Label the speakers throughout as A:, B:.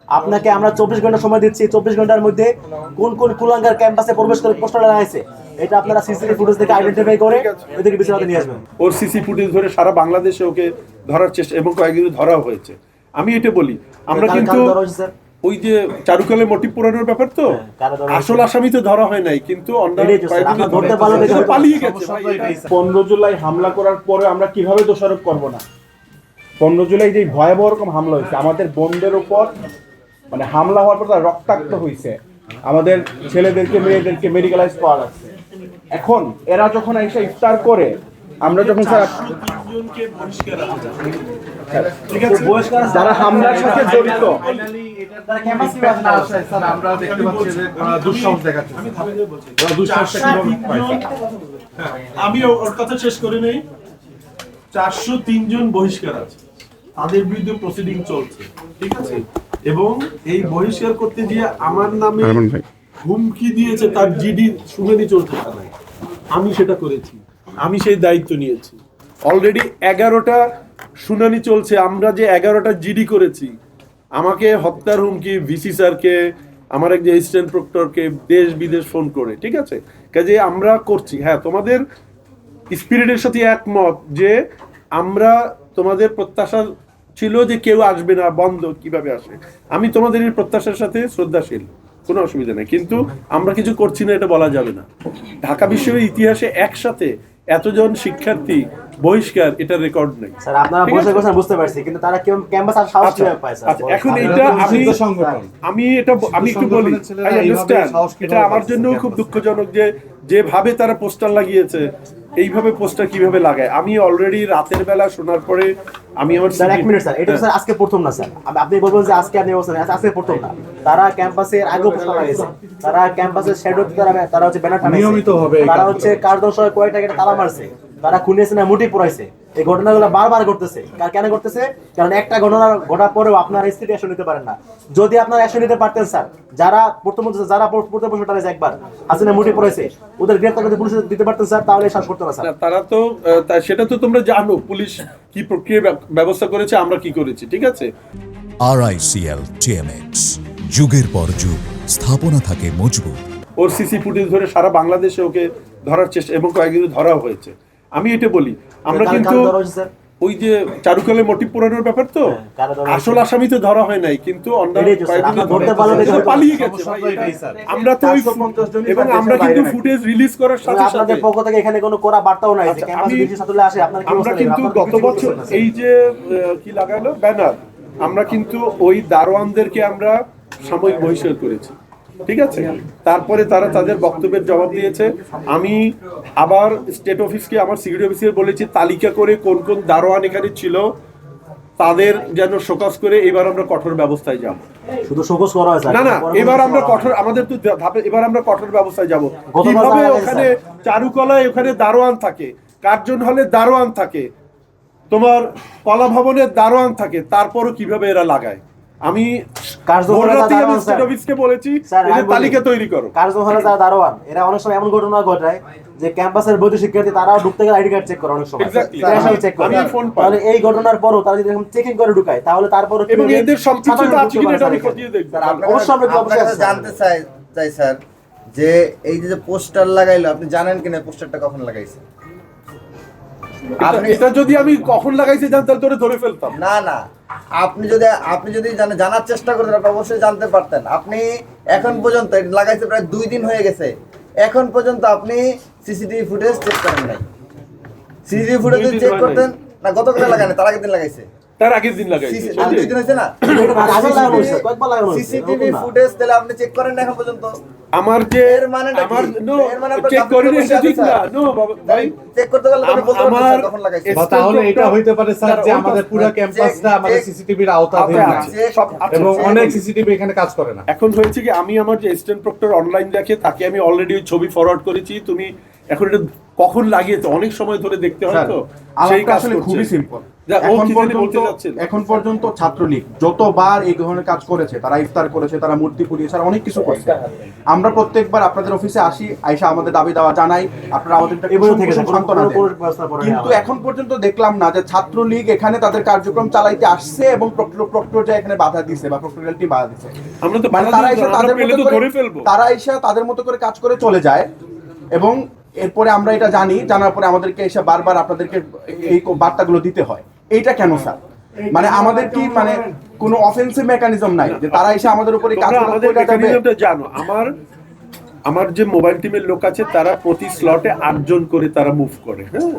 A: আপনাকে আমরা 24 ঘন্টা সময় দিচ্ছি। 24 ঘন্টার মধ্যে কোন কোন কুলাঙ্গার ক্যাম্পাসে প্রবেশ করে পোস্টার লাগাইছে এটা আপনারা সিসিটিভি ফুটেজ থেকে আইডেন্টিফাই করে এদেরকে বিচার নিয়ে আসবেন।
B: ওর সিসি ফুটেজ ধরে সারা বাংলাদেশে ওকে ধরার চেষ্টা এবং কয়েকদিন ধরাও হয়েছে। আমি এটা বলি, আমরা কিন্তু ওই যে চারুকলের মোটিভ পুরানোর ব্যাপার তো আসল আসামি তো ধরা হয় নাই, কিন্তু পালিয়ে গেছে।
C: 15 জুলাই হামলা করার পরে আমরা কিভাবে দোষারোপ করব না? 15 জুলাই যে ভয়াবহ রকম হামলা হয়েছে আমাদের বোনদের উপর, মানে হামলা হওয়ার পর তারা রক্তাক্ত হয়েছে, আমাদের ছেলেদেরকে মেয়েদেরকে মেডিকেলাইজ করা লাগছে। এখন এরা যখন এসে ইফতার করে, আমরা যখন যারা হামলার সাথে জড়িত
D: আমরা দেখতে পাচ্ছি যে দুঃসাহস দেখাচ্ছে।
B: আমি ওর কথা শেষ করে নেই। 403 জন বহিষ্কার আছে, তাদের বিরুদ্ধে প্রসিডিং চলছে, ঠিক আছে? এবং এই বহিষ্কার করতে গিয়ে আমার নামে হুমকি দিয়েছে, তার জিডি শুনানি চলছে থানায়। আমি সেটা করেছি, আমি সেই দায়িত্ব নিয়েছি। অলরেডি 11টা শুনানি চলছে। আমরা যে 11টা জিডি করেছি, আমাকে হত্যার হুমকি ভিসি স্যারকে, আমার এক যে অ্যাসিস্ট্যান্ট প্রক্টরকে দেশ বিদেশ ফোন করে, ঠিক আছে? কাজে আমরা করছি। হ্যাঁ, তোমাদের স্পিরিটের সাথে একমত যে আমরা, তোমাদের প্রত্যাশা ছিল যে কেউ আসবে না, বন্ধ কিভাবে আসে। আমি তোমাদের এই প্রত্যাশার সাথে শ্রদ্ধাশীল, কোনো অসুবিধা নেই, কিন্তু আমরা কিছু করছি না এটা বলা যাবে না। ঢাকা বিশ্ববিদ্যালয়ের ইতিহাসে একসাথে এতজন শিক্ষার্থী বহিষ্কার, এটা রেকর্ড নেই।
A: স্যার আপনারা বসে বসে বুঝতে পারছি, কিন্তু তারা কেমন ক্যাম্পাস আর সাহস কিভাবে পায় স্যার?
B: এখন এইটা আমি একটু বলি, এটা আমার জন্য খুব দুঃখজনক যে যেভাবে তারা পোস্টার লাগিয়েছে, এইভাবে পোস্টার কিভাবে লাগায়। আমি অলরেডি রাতের বেলা শোনার পরে আমি আমার
A: স্যার এক মিনিট স্যার, এটা স্যার আজকে প্রথম না স্যার। আপনি বলবেন যে আজকে আপনি বলছেন আজকে প্রথম না, তারা ক্যাম্পাসের আগেও পোস্টার লাগাইছে, তারা ক্যাম্পাসের শ্যাডো তারা হচ্ছে ব্যানার টানাইছে, নিয়মিতভাবে তারা হচ্ছে কার্যদল সহ কয়েকটা তালা মারছে, তারা খুনেছে না মুটি পুরাইছে। এই ঘটনাগুলো বারবার ঘটতেছে। কেন ঘটতেছে? কারণ একটা ঘটনা ঘটার পরেও আপনারা স্থিতি অ্যাকশন নিতে পারেন না। যদি আপনারা অ্যাকশন নিতে পারতেন স্যার, যারা যারা পড়তে বসে টানেছে একবার হাসিনা মুটি পড়েছে, ওদের গ্রেফতার করতে পুলিশ দিতে পারতেন স্যার, তাহলে শ্বাস করতে না স্যার।
B: তারা তো সেটা তো তোমরা জানো, পুলিশ কি প্রক্রিয়া ব্যবস্থা করেছে, আমরা কি করেছি, ঠিক আছে?
E: RICL TMX, যুগের পর যুগ স্থাপনা থাকে মজবুত।
B: ওর সিসি ফুটেজ ধরে সারা বাংলাদেশে ওকে ধরার চেষ্টা এবং কয়েকদিন ধরাও হয়েছে। আমি এটা বলি, আমরা কিন্তু ওই যে চারুকলের মোটিভ পুরানোর ব্যাপার তো আসল আসামি তো ধরা হয় নাই, কিন্তু পালিয়ে গেছে। আমরা তো এবং আমরা কিন্তু ফুটেজ রিলিজ করার সাথে সাথে
A: পক্ষ থেকে এখানে কোনো করা বার্তাও নাই যে ক্যাম্পাসে বেশি ছাত্ররা আসে।
B: আমরা কিন্তু গত বছর এই যে কি লাগালো ব্যানার, আমরা কিন্তু ওই দারোয়ানদেরকে আমরা সাময়িক বহিষ্কার করেছি, ঠিক আছে? তারপরে তারা তাদের বক্তব্যের জবাব দিয়েছে। আমি আবার স্টেট অফিসকে, আমার সিকিউরিটি অফিসকে বলেছি তালিকা করে কোন কোন দারোয়ান এখানে ছিল তাদের যেন শোকজ করে এবার আমরা কঠোর ব্যবস্থায় যাব।
A: শুধু শোকজ করা হয়
B: না, এবার আমরা কঠোর, আমাদের তো ধাপে, এবার আমরা কঠোর ব্যবস্থায় যাব। কিভাবে ওখানে চারুকলায় ওখানে দারোয়ান থাকে, কার্জন হলে দারোয়ান থাকে, তোমার কলা ভবনের দারোয়ান থাকে, তারপরও কিভাবে এরা লাগায়। আমি বলেছি তালিকা তৈরি করো।
A: কার্যহলে যারা দারোয়ান, এরা অনেক সময় এমন ঘটনা ঘটায় যে ক্যাম্পাসের বৈধ শিক্ষার্থী তারাও ঢুকতে গেলে আইডি কার্ড চেক করে, অনেক সময় চেক করে। তাহলে এই ঘটনার পরও তারা যদি চেকিং করে ঢুকায়, তাহলে তারপরও
B: এবং এদের সবকিছু আছে কিনা এটা আমি খতিয়ে দেখব।
A: অবশ্যই আমরা
F: জানতে চাই স্যার যে এই যে পোস্টার লাগাইলো, আপনি জানেন কিনা পোস্টারটা কখন লাগাইছে?
B: এটা যদি আমি কখন লাগাইছি জানতাম তাহলে ধরে ফেলতাম।
F: না, আপনি যদি জানার চেষ্টা করতেন আপনি অবশ্যই জানতে পারতেন। আপনি এখন পর্যন্ত লাগাইছে প্রায় 2 দিন হয়ে গেছে, এখন পর্যন্ত আপনি সিসিটিভি ফুটেজ চেক করেন নাই। সিসিটিভি ফুটেজ চেক করতেন না, গতকাল লাগানো, তার আগের দিন লাগাইছে,
B: তার আগের দিন লাগাইছে,
F: 2 দিন হয়েছে না? সিসিটিভি ফুটেজ তাহলে আপনি চেক করেন না এখন পর্যন্ত?
B: আমার যে আমার চেক করি না এটা ঠিক না। নো বাবা ভাই,
F: চেক করতে গেলে আপনি বলতে পারবেন কখন লাগাইছে।
C: তাহলে এটা হইতে পারে স্যার যে আমাদের পুরো ক্যাম্পাসটা আমাদের সিসিটিভির আওতাধীন না, এবং অনেক সিসিটিভি এখানে কাজ করে না।
B: এখন হয়েছে কি, আমি আমার যে অ্যাসিস্ট্যান্ট প্রক্টর অনলাইন দেখে তাকে আমি অলরেডি ওই ছবি ফরওয়ার্ড করেছি। তুমি এখন এটা কখন লাগিয়েছে অনেক সময় ধরে দেখতে হয়, তো সেই কাজ
C: খুবই সিম্পল। এখন পর্যন্ত ছাত্রলীগ যতবার এই ধরনের কাজ করেছে, তারা ইফতার করেছে, তারা মূর্তি পুড়িয়েছে, আর অনেক কিছু করেছে। আমরা প্রত্যেকবার আপনাদের অফিসে আসি, আইসা আমাদের দাবি দাওয়া জানাই, আপনারা আমাদের সান্ত্বনা দেন। কিন্তু এখন পর্যন্ত দেখলাম না যে ছাত্রলীগ এখানে তাদের কার্যক্রম চালাইতে আসছে এবং প্রক্টরটা এখানে বাধা দিছে বা প্রক্টরিয়াল টিম বাধা দিছে। মানে তারা এসে তাদের মতো করে কাজ করে চলে যায়, এবং এরপরে আমরা এটা জানার পরে আমাদেরকে এসে বারবার আপনাদেরকে এই বার্তাগুলো দিতে হয়। এইটা কেন স্যার? মানে আমাদের কি মানে কোনো অফেন্সিভ মেকানিজম নাই যে তারা এসে আমাদের উপরে কাজ
G: করে? জানো, আমার যে মোবাইল টিমের লোক আছে তারা প্রতি স্লটে 8 জন করে তারা মুভ করে। হ্যাঁ,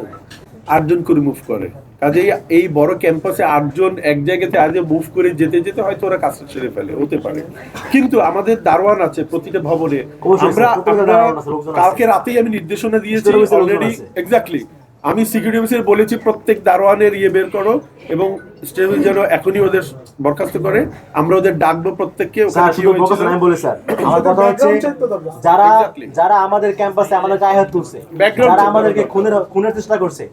G: 8 জন করে মুভ করে। কাজেই এই বড় ক্যাম্পাসে 8 জন এক জায়গাতে আগে মুভ করে যেতে যেতে হয়তো ওরা কাজটা সেরে ফেলে, হতে পারে। কিন্তু আমাদের দারোয়ান আছে প্রতিটা ভবনে। আমরা কালকে রাতেই আমি নির্দেশনা দিয়েছি অলরেডি, এক্স্যাক্টলি আমি সিকিউরিটি অফিসার বলেছি প্রত্যেক দারোয়ানের বের করো এবং স্টেশন যেন এখনই ওদের বরখাস্ত করে। আমরা ওদের ডাকবো প্রত্যেককে।
A: যারা আমাদের ক্যাম্পাসে আমাদের গায়ে হাত তুলছে, যারা আমাদেরকে খুনের চেষ্টা করছে,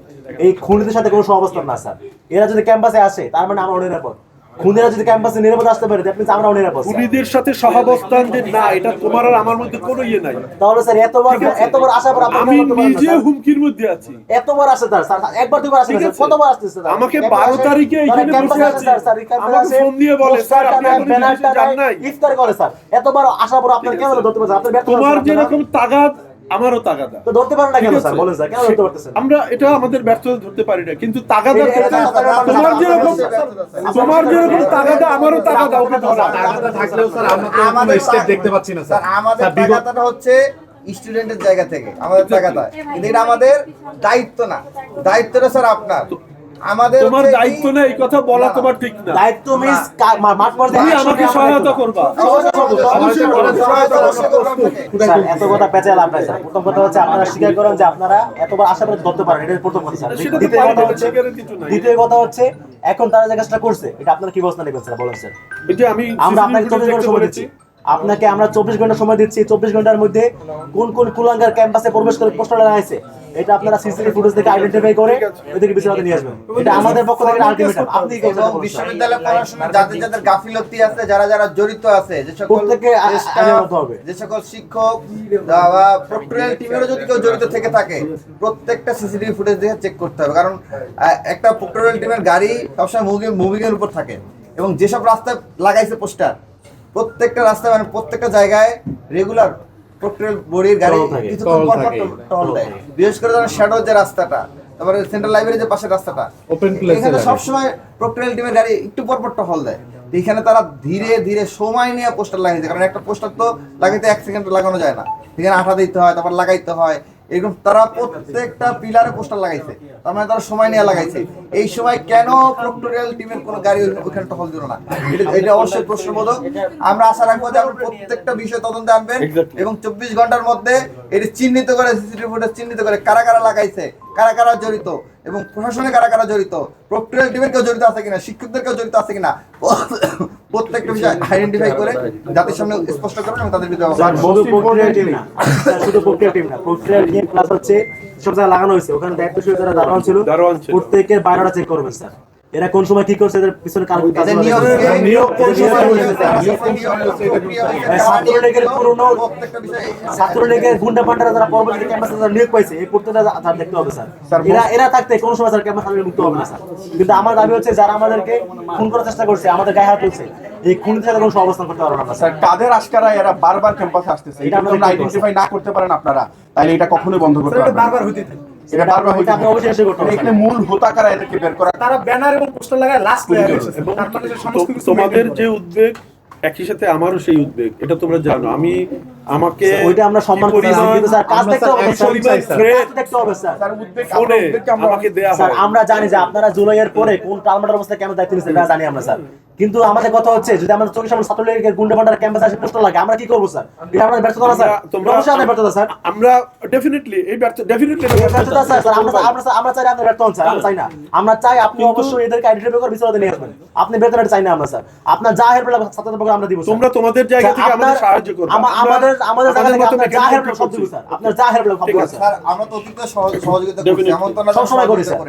A: এই খুনিদের সাথে কোনো সহাবস্থান না স্যার। এরা যদি ক্যাম্পাসে আসে তার মানে আমরা নিরাপদ। খুনিরা যদি ক্যাম্পাসে নিরাপদ আসতে পারে দ্যাট মিন্স আমরাও নিরাপদ।
G: খুনিদের সাথে সহাবস্থান যে না, এটা তোমার আর আমার মধ্যে কোনো নাই।
A: তাহলে স্যার এতবার আসার পর
G: আমি নিজে হুমকির মধ্যে আছি।
A: এতবার আসে স্যার, একবার দুবার আসে স্যার, কতবার আসতেছে স্যার?
G: আমাকে 12 তারিখে এখানে বসে আছি স্যার, আমাকে ফোন দিয়ে বলে স্যার আপনি ব্যানারটা জান নাই,
A: ইফতার করে স্যার। এতবার আসার পর আপনারা কেন ধরতে পারছেন? আপনার ব্যর্থতা।
G: তোমার যেরকম তাগাদ আমারও তাগাদা,
A: তো ধরতে পারেন না কেন স্যার? বলেন স্যার কেন ধরতে পারতেছেন?
G: আমরা এটা আমাদের ব্যর্থতা ধরতে পারি না, কিন্তু তাগাদার ক্ষেত্রে তোমার যেরকম তাগাদা আমারও তাগাদা। ওকে ধরা
D: তাগাদা থাকলেও স্যার আমরা তো কোনো স্টেপ দেখতে পাচ্ছি না স্যার।
F: আমাদের তাগাদাটা হচ্ছে স্টুডেন্টের জায়গা থেকে আমাদের তাগাদা, কিন্তু এটা আমাদের দায়িত্ব না। দায়িত্বটা স্যার আপনার, আমাদের
G: তোমার দায়িত্ব না, এই কথা বলা তোমার ঠিক না।
A: দায়িত্ব মিন্স মাঠ পর্যায়ে
G: তুমি আমাকে সহায়তা করবা।
A: স্যার এত কথা পেঁচাল আপনার স্যার। প্রথম কথা হচ্ছে আপনারা স্বীকার করেন যে আপনারা এতবার আশা করে ধরতে পারেন, এটা প্রথম কথা স্যার। দ্বিতীয় কথা হচ্ছে এখন তারা যে কাজটা করছে এটা আপনারা কি ব্যবস্থা নেবেন স্যার? বলেন স্যার। আমরা আপনাকে 24 ঘন্টা সময় দিচ্ছি, আপনাকে আমরা 24 ঘন্টা সময় দিচ্ছি। 24 ঘন্টার মধ্যে কোন কোন কুলাঙ্গার ক্যাম্পাসে প্রবেশ করে পোস্টার লাগাইছে এটা আপনারা সিসিটিভি ফুটেজ থেকে আইডেন্টিফাই করে ওদেরকে বিচারকে নিয়ে আসবেন। এটা আমাদের পক্ষ থেকে আলটিমেটাম। আপনি কি
F: এবং বিশ্ববিদ্যালয়ে পড়াশোনা যাদের যাদের গাফিলতি আছে, যারা যারা জড়িত আছে, যে সকল শিক্ষক বা প্রক্টরিয়াল টিমেরও যদি কেউ জড়িত থেকে থাকে, প্রত্যেকটা সিসিটিভি ফুটেজ দিয়ে চেক করতে হবে। কারণ একটা প্রক্টরিয়াল টিমের গাড়ি সবসময় মুভিং এর উপর থাকে, এবং যেসব রাস্তায় লাগাইছে পোস্টার, প্রত্যেকটা রাস্তায় মানে প্রত্যেকটা জায়গায় রেগুলার প্রক্টরিয়াল বডির গাড়ি কিছুক্ষণ পর পর টহল দেয়। বিশেষ করে ধরেন শ্যাডো যে রাস্তাটা, তারপরে সেন্ট্রাল লাইব্রেরি যে পাশের রাস্তাটা, এখানে সবসময় প্রক্টরিয়াল টিমের গাড়ি একটু পর পর টহল দেয়। এখানে তারা ধীরে ধীরে সময় নিয়ে পোস্টার লাগাইছে, কারণ একটা পোস্টার তো লাগাইতে 1 সেকেন্ড লাগানো যায় না। এখানে আঠা দিতে হয়, তারপর লাগাইতে হয়, এরকম তারা প্রত্যেকটা পিলারে পোস্টার লাগাইছে। তার মানে তারা সময় নিয়ে লাগাইছে। এই সময় কেন প্রক্টরিয়াল টিমের কোনো গাড়ি ওখানে টহল দিল না? এটা অবশ্যই প্রশ্নবোধক। আমরা আশা রাখবো যে আপনি প্রত্যেকটা বিষয় তদন্তে আনবেন এবং 24 ঘন্টার মধ্যে এটি চিহ্নিত করে, সিসিটিভি ফুটেজ চিহ্নিত করে কারা কারা লাগাইছে, কারা কারা জড়িত, এবং প্রশাসনে কারা কারা জড়িত, প্রক্টরিয়াল টিমের কেউ জড়িত আছে কিনা, শিক্ষকদের কেউ জড়িত আছে কিনা, প্রত্যেকটা বিষয় আইডেন্টিফাই করে জাতির সামনে স্পষ্ট করবেন এবং তাদের বিরুদ্ধে
A: শুধু প্রক্টরিয়াল টিম না, শুধু প্রক্টরিয়াল টিম না, প্রক্টরিয়াল টিম প্লাস হচ্ছে সব জায়গায় লাগানো হয়েছে। ওখানে দায়িত্বশীল যারা দারোয়ান ছিল প্রত্যেকের বাইরেটা চেক করবেন স্যার। এরা কোন সময় কি করছে এদের পিছনে কারণ ছাত্রলীগের গুন্ডা পান্ডারা যারা পরবর্তী ক্যাম্পাসে নিয়োগ পাইছে এই প্রত্যেকটা দেখতে হবে স্যার। এরা থাকতে কোন সময় স্যার ক্যাম্পাস মুক্ত হবে না স্যার। কিন্তু আমার দাবি হচ্ছে যারা আমাদেরকে খুন করার চেষ্টা করছে, আমাদের গায়ে হাত তুলছে, এই খুনের সাথে কোনো অবস্থান করতে পারবো না স্যার।
C: কাদের আশকারা এরা বারবার ক্যাম্পাসে আসতেছে, এটা আপনারা আইডেন্টিফাই না করতে পারেন আপনারা, তাহলে এটা কখনোই বন্ধ করতে পারবেন না। বারবার হইতে থাকে, এটা বারবার হইতে থাকে। অবশ্যই এসে করতে হবে। এখানে মূল হোতাকারা এদেরকে বের করা,
D: তারা ব্যানার এবং পোস্টার লাগায় লাস্ট লেয়ার হচ্ছে। এবং
G: তোমাদের যে উদ্বেগ একই সাথে আমারও সেই উদ্বেগ, এটা তোমরা জানো। আমাকে
A: ওইটা আমরা সম্মান করি, কিন্তু স্যার কাজ দেখতে হবে স্যার।
G: আমাকে দেয়া হয়।
A: স্যার আমরা জানি যে আপনারা জুলাইয়ের পরে কোন টালমাটার অবস্থায় কেন দায়িত্ব নিচ্ছেন এটা জানি আমরা স্যার। কিন্তু আমাদের কথা হচ্ছে যদি আমাদের চোখের সামনে ছাত্রলীগের গুন্ডা পান্ডার ক্যাম্পাসে আসে পোস্টার লাগে, আমরা কি করব স্যার? এটা আমাদের ব্যর্থতা না স্যার? অবশ্যই আমাদের ব্যর্থতা স্যার।
G: আমরা ডেফিনেটলি
A: ব্যর্থতা স্যার। আমরা চাই আপনি ব্যর্থ হন স্যার, আমরা চাই না। আমরা চাই আপনি অবশ্যই এদেরকে আইডেন্টিফাই করে বিচারতে নিয়ে আসবেন। আপনি ব্যর্থতা চাই না আমরা স্যার। আপনার যা হেল্প লাগবে ছাত্রদের পক্ষে আমরা দিব স্যার।
G: তোমরা তোমাদের জায়গা থেকে আমাদের সাহায্য করবে।
A: আমাদের জায়গা থেকে আপনার যা হেল্প সব দিব স্যার। আপনার যা হেল্প লাগবে সব দিব স্যার।
F: আমরা তো অতীতে সহযোগিতা করছি, এমন তো না
A: সব সময় করি স্যার।